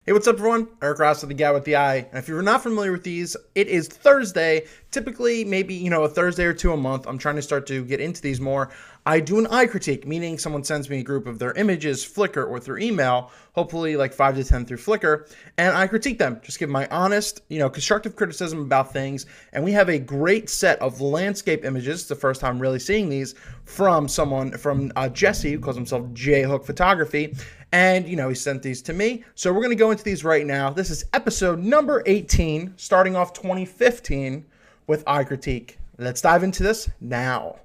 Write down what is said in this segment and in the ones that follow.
Hey, what's up, everyone? Eric Rossi, the guy with the eye. And if you're not familiar with these, it is Thursday. Typically, maybe, a Thursday or two a month. I'm trying to start to get into these more. I do an eye critique, meaning someone sends me a group of their images, Flickr, or through email, hopefully like 5 to 10 through Flickr, and I critique them. Just give my honest, constructive criticism about things. And we have a great set of landscape images. It's the first time really seeing these from Jesse, who calls himself JHook Photography. And, he sent these to me. So we're going to go into these right now. This is episode number 18, starting off 2015 with eye critique. Let's dive into this now.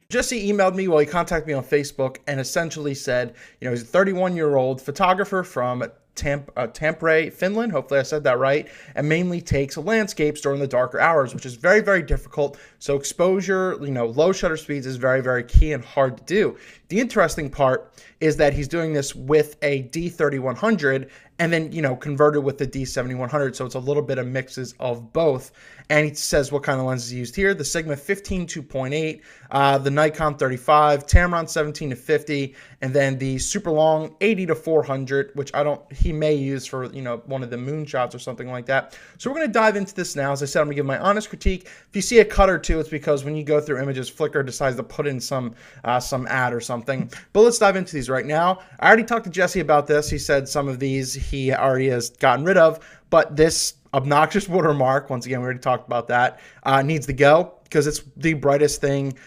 Jesse emailed me, he contacted me on Facebook and essentially said, he's a 31-year-old photographer from Tampere, Finland. Hopefully I said that right. And mainly takes landscapes during the darker hours, which is very, very difficult. So exposure, low shutter speeds is very, very key and hard to do. The interesting part is that he's doing this with a D3100 and then, converted with the D7100. So it's a little bit of mixes of both. And he says what kind of lenses he used here. The Sigma 15 2.8, the Nikon 35, Tamron 17 to 50, and then the super long 80 to 400, which he may use for, one of the moon shots or something like that. So we're going to dive into this now. As I said, I'm going to give my honest critique. If you see a cut or two, it's because when you go through images, Flickr decides to put in some ad or something. But let's dive into these right now. I already talked to Jesse about this. He said some of these he already has gotten rid of, but this obnoxious watermark, once again, we already talked about that, needs to go because it's the brightest thing,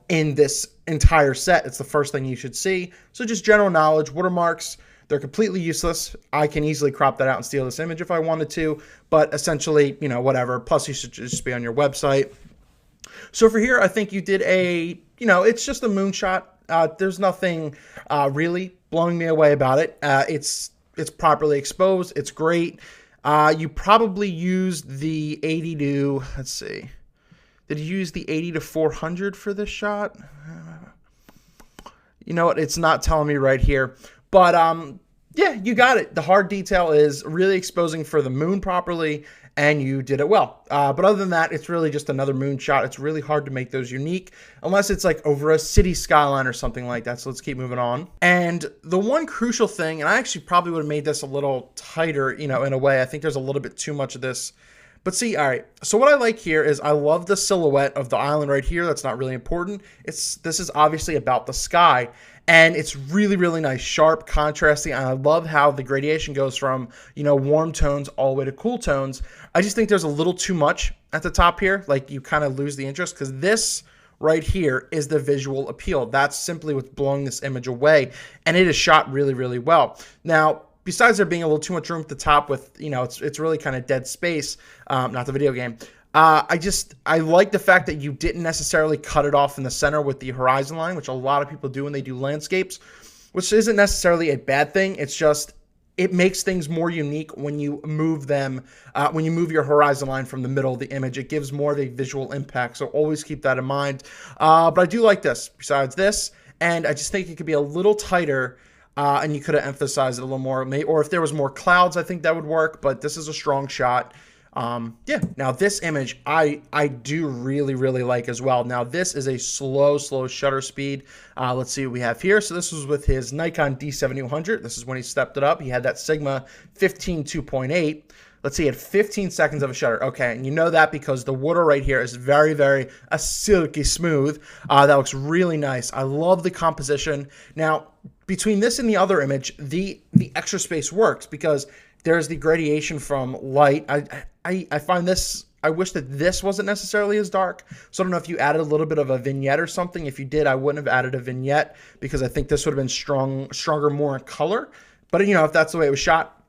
in this entire set. It's the first thing you should see. So just general knowledge, watermarks, they're completely useless. I can easily crop that out and steal this image if I wanted to, but essentially, whatever. Plus, you should just be on your website. So for here, I think you did it's just a moonshot. There's nothing really blowing me away about it. It's properly exposed. It's great. You probably used the 80 to, let's see. Did you use the 80 to 400 for this shot? You know what? It's not telling me right here. But, yeah, you got it. The hard detail is really exposing for the moon properly, and you did it well. But other than that, it's really just another moon shot. It's really hard to make those unique unless it's like over a city skyline or something like that. So let's keep moving on. And the one crucial thing, and I actually probably would have made this a little tighter, in a way. I think there's a little bit too much of this. But see, all right, so what I like here is I love the silhouette of the island right here. That's not really important. This is obviously about the sky. And it's really, really nice, sharp, contrasting. And I love how the gradation goes from, warm tones all the way to cool tones. I just think there's a little too much at the top here. Like you kind of lose the interest because this right here is the visual appeal. That's simply what's blowing this image away. And it is shot really, really well. Now, besides there being a little too much room at the top with, it's really kind of dead space, not the video game. I like the fact that you didn't necessarily cut it off in the center with the horizon line, which a lot of people do when they do landscapes, which isn't necessarily a bad thing. It's just, it makes things more unique when you move them, when you move your horizon line from the middle of the image. It gives more of a visual impact. So always keep that in mind. But I do like this besides this. And I just think it could be a little tighter. And you could have emphasized it a little more. Or if there was more clouds, I think that would work. But this is a strong shot. Yeah. Now this image, I do really, really like as well. Now this is a slow shutter speed. Let's see what we have here. So this was with his Nikon D7100. This is when he stepped it up. He had that Sigma 15 2.8. Let's see, at 15 seconds of a shutter. Okay, and you know that because the water right here is very, very silky smooth. That looks really nice. I love the composition. Now, between this and the other image, the extra space works because there's the gradation from light. I find this, I wish that this wasn't necessarily as dark. So I don't know if you added a little bit of a vignette or something. If you did, I wouldn't have added a vignette because I think this would have been stronger, more in color. But, if that's the way it was shot,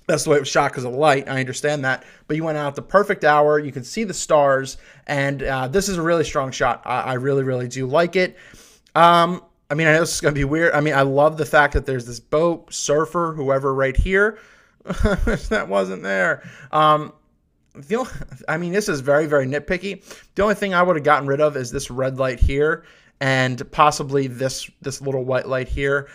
that's the way it was shot because of the light. I understand that. But you went out at the perfect hour. You can see the stars. And this is a really strong shot. I really, really do like it. I know this is going to be weird. I love the fact that there's this boat, surfer, whoever right here. That wasn't there. This is very, very nitpicky. The only thing I would have gotten rid of is this red light here and possibly this little white light here.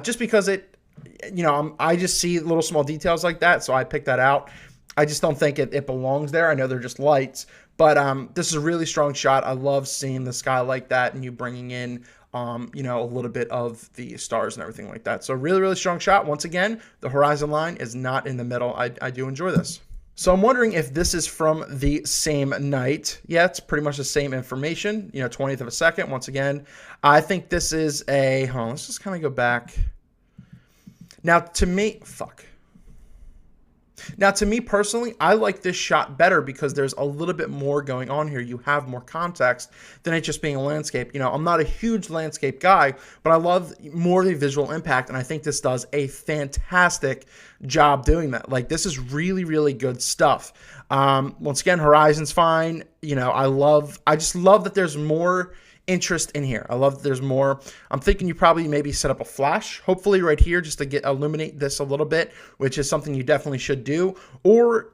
Just because I just see little small details like that, so I picked that out. I just don't think it belongs there. I know they're just lights, This is a really strong shot. I love seeing the sky like that and you bringing in, you know, a little bit of the stars and everything like that. So really, really strong shot. Once again, the horizon line is not in the middle. I do enjoy this. So I'm wondering if this is from the same night. Yeah, it's pretty much the same information, you know, 20th of a second. Once again, I think this is a, hold on, let's just kind of go back. Now to me, Now, to me personally, I like this shot better because there's a little bit more going on here. You have more context than it just being a landscape. You know, I'm not a huge landscape guy, but I love more the visual impact, and I think this does a fantastic job doing that. Like, this is really, really good stuff. Once again, horizon's fine. You know, I just love that there's more interest in here. I love that there's more. I'm thinking you probably maybe set up a flash, hopefully right here, just to illuminate this a little bit, which is something you definitely should do, or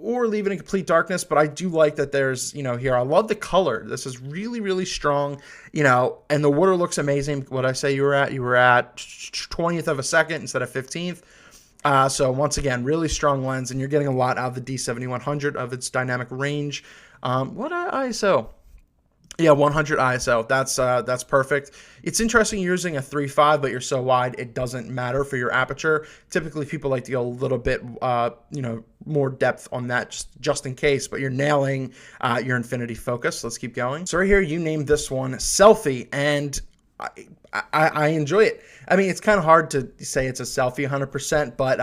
leave it in complete darkness. But I do like that there's, you know, here. I love the color. This is really, really strong, you know, and the water looks amazing. What I say you were at 20th of a second instead of 15th. So once again, really strong lens, and you're getting a lot out of the D7100 of its dynamic range. What ISO? Yeah, 100 ISO. That's perfect. It's interesting you're using a 3.5, but you're so wide it doesn't matter for your aperture. Typically, people like to go a little bit, you know, more depth on that just in case. But you're nailing your infinity focus. Let's keep going. So right here, you named this one selfie, and I enjoy it. I mean, it's kind of hard to say it's a selfie 100%, but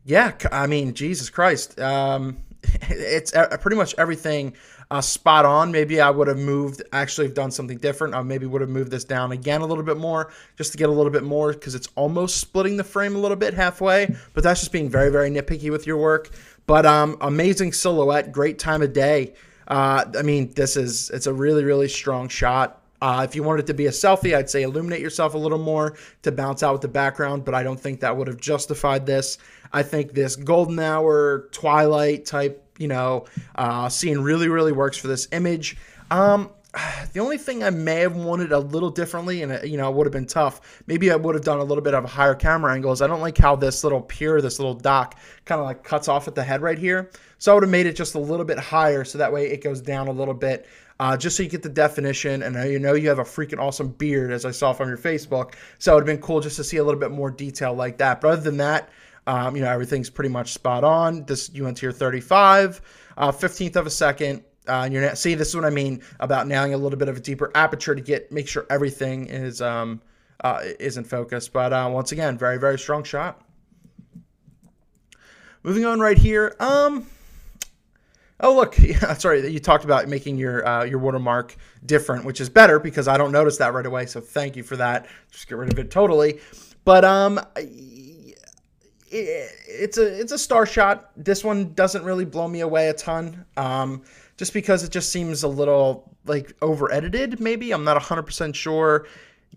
yeah, I mean, Jesus Christ, it's pretty much everything. Spot on. Maybe I would have actually done something different. I maybe would have moved this down again a little bit more just to get a little bit more, because it's almost splitting the frame a little bit halfway, but that's just being very, very nitpicky with your work. But amazing silhouette, great time of day. I mean, it's a really, really strong shot. If you wanted it to be a selfie, I'd say illuminate yourself a little more to bounce out with the background, but I don't think that would have justified this. I think this golden hour, twilight type, you know, scene really, really works for this image. The only thing I may have wanted a little differently, and you know, it would have been tough. Maybe I would have done a little bit of a higher camera angles. I don't like how this little pier, this little dock, kind of like cuts off at the head right here. So I would have made it just a little bit higher, so that way it goes down a little bit, just so you get the definition. And you know, you have a freaking awesome beard, as I saw from your Facebook. So it would have been cool just to see a little bit more detail like that. But other than that, you know, everything's pretty much spot on. This, you went to your 35, 15th of a second. See, this is what I mean about nailing a little bit of a deeper aperture to make sure everything is in focus. But once again, very, very strong shot. Moving on right here. Oh look, yeah, sorry, you talked about making your watermark different, which is better because I don't notice that right away. So thank you for that. Just get rid of it totally. But it's a star shot. This one doesn't really blow me away a ton. Just because it just seems a little like over edited, maybe. I'm not 100% sure.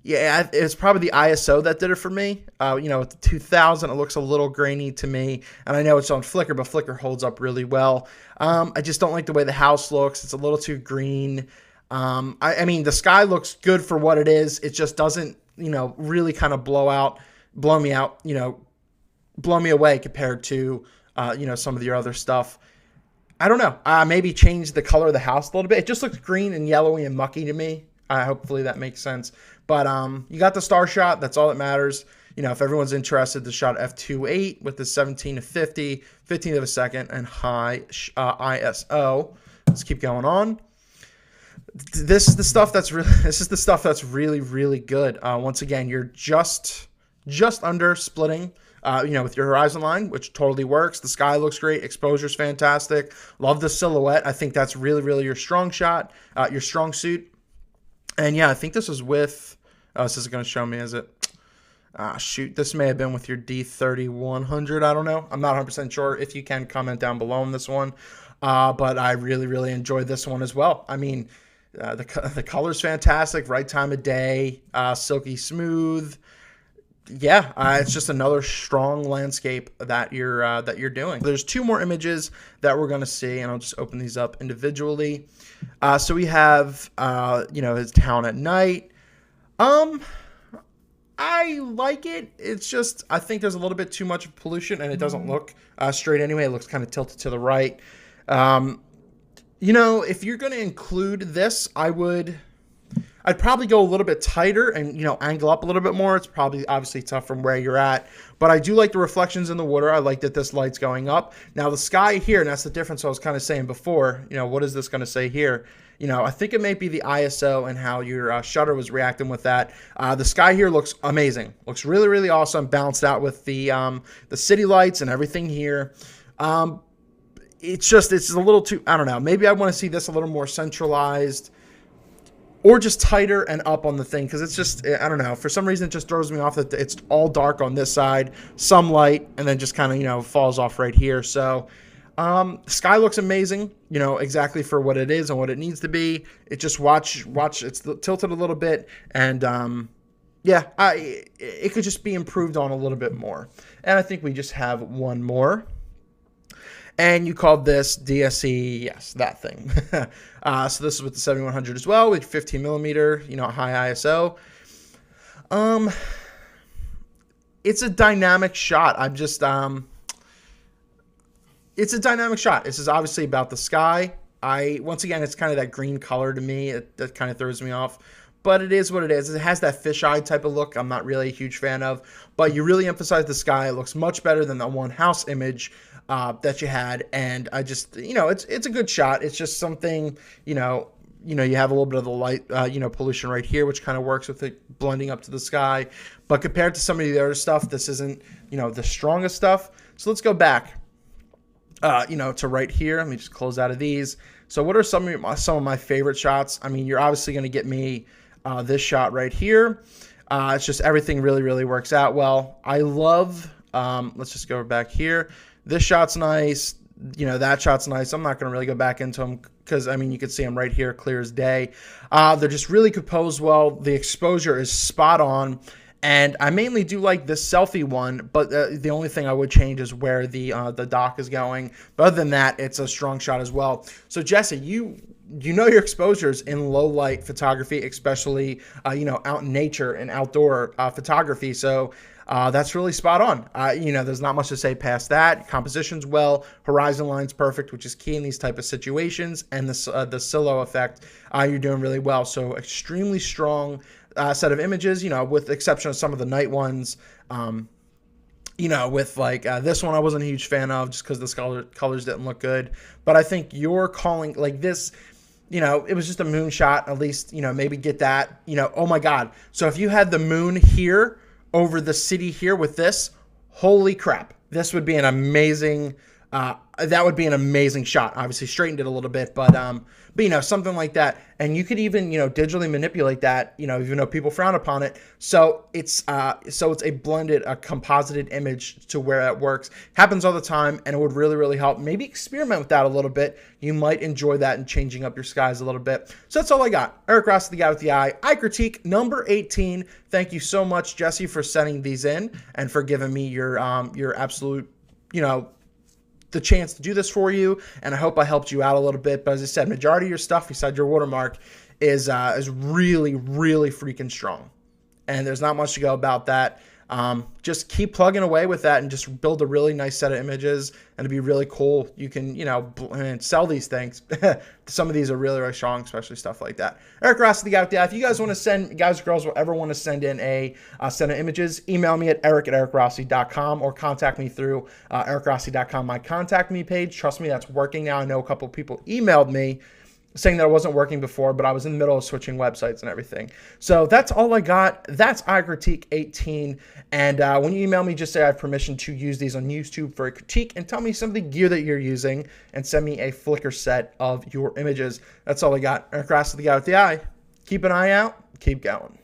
Yeah, it's probably the ISO that did it for me. You know, with the 2000, it looks a little grainy to me. And I know it's on Flickr, but Flickr holds up really well. I just don't like the way the house looks. It's a little too green. I mean, the sky looks good for what it is. It just doesn't, you know, really kind of blow me out, you know, blow me away compared to, you know, some of your other stuff. I don't know. Maybe change the color of the house a little bit. It just looks green and yellowy and mucky to me. Hopefully that makes sense. But you got the star shot. That's all that matters. You know, if everyone's interested, the shot f2.8 with the 17 to 50, 15th of a second, and high ISO. Let's keep going on. This is the stuff that's really, really good. Once again, you're just under splitting. You know, with your horizon line, which totally works. The sky looks great. Exposure's fantastic. Love the silhouette. I think that's really, really your strong shot, your strong suit. And yeah, I think this was with, this is going to show me, is it? Shoot, this may have been with your D3100. I don't know. I'm not 100% sure. If you can, comment down below on this one. But I really, really enjoyed this one as well. I mean, the color's fantastic. Right time of day. Silky smooth. Yeah, it's just another strong landscape that you're doing. There's two more images that we're going to see, and I'll just open these up individually. So we have, you know, his town at night. I like it. It's just, I think there's a little bit too much pollution, and it doesn't look straight anyway. It looks kind of tilted to the right. You know, if you're going to include this, I'd probably go a little bit tighter and, you know, angle up a little bit more. It's probably obviously tough from where you're at, but I do like the reflections in the water. I like that this light's going up. Now the sky here, and that's the difference I was kind of saying before, you know, what is this going to say here? You know, I think it may be the ISO and how your shutter was reacting with that. The sky here looks amazing. Looks really, really awesome. Balanced out with the city lights and everything here. It's a little too, I don't know. Maybe I want to see this a little more centralized, or just tighter and up on the thing, because it's just, I don't know, for some reason it just throws me off that it's all dark on this side, some light, and then just kind of, you know, falls off right here. So the sky looks amazing, you know, exactly for what it is and what it needs to be. It just watch, it's tilted a little bit, and yeah, it could just be improved on a little bit more. And I think we just have one more. And you called this DSE, yes, that thing. So this is with the 7100 as well, with 15 millimeter, you know, high ISO. It's a dynamic shot. It's a dynamic shot. This is obviously about the sky. Once again, it's kind of that green color to me. That kind of throws me off. But it is what it is. It has that fisheye type of look I'm not really a huge fan of. But you really emphasize the sky. It looks much better than the one house image that you had. And I just, you know, it's a good shot. It's just something, you have a little bit of the light, pollution right here, which kind of works with it blending up to the sky. But compared to some of the other stuff, this isn't, the strongest stuff. So let's go back, to right here. Let me just close out of these. So what are some of my favorite shots? I mean, you're obviously going to get me this shot right here. It's just everything really, really works out well. I love, let's just go back here. This shot's nice. That shot's nice. I'm not going to really go back into them because, I mean, you can see them right here, clear as day. They're just really composed well. The exposure is spot on. And I mainly do like this selfie one, but the only thing I would change is where the dock is going. But other than that, it's a strong shot as well. So, Jesse, you know your exposures in low light photography, especially, out in nature and outdoor photography. So that's really spot on. There's not much to say past that. Composition's well, horizon line's perfect, which is key in these type of situations. And the silo effect, you're doing really well. So extremely strong set of images, with the exception of some of the night ones. With like this one I wasn't a huge fan of just because the colors didn't look good. But I think you're calling like this, it was just a moon shot. At least, maybe get that, oh my God. So if you had the moon here over the city here with this, holy crap, this would be an amazing, that would be an amazing shot. Obviously straightened it a little bit, but something like that. And you could even, digitally manipulate that, even though people frown upon it. So it's a blended, a composited image to where that works. Happens all the time, and it would really, really help. Maybe experiment with that a little bit. You might enjoy that and changing up your skies a little bit. So that's all I got. Eric Rossi, the guy with the eye. Eye critique number 18. Thank you so much, Jesse, for sending these in and for giving me your absolute, the chance to do this for you, and I hope I helped you out a little bit. But as I said, majority of your stuff besides your watermark is really, really freaking strong, and there's not much to go about that. Just keep plugging away with that and just build a really nice set of images, and it'd be really cool. You can, sell these things. Some of these are really, really strong, especially stuff like that. Eric Rossi, the guy with the eye. If you guys want to send, guys or girls will ever want to send in a set of images, email me at eric@ericrossi.com or contact me through ericrossi.com, my contact me page. Trust me, that's working now. I know a couple of people emailed me saying that it wasn't working before, but I was in the middle of switching websites and everything. So that's all I got. That's Eye Critique 18. And when you email me, just say I have permission to use these on YouTube for a critique and tell me some of the gear that you're using and send me a Flickr set of your images. That's all I got. Eric Rossi, the guy with the eye. Keep an eye out. Keep going.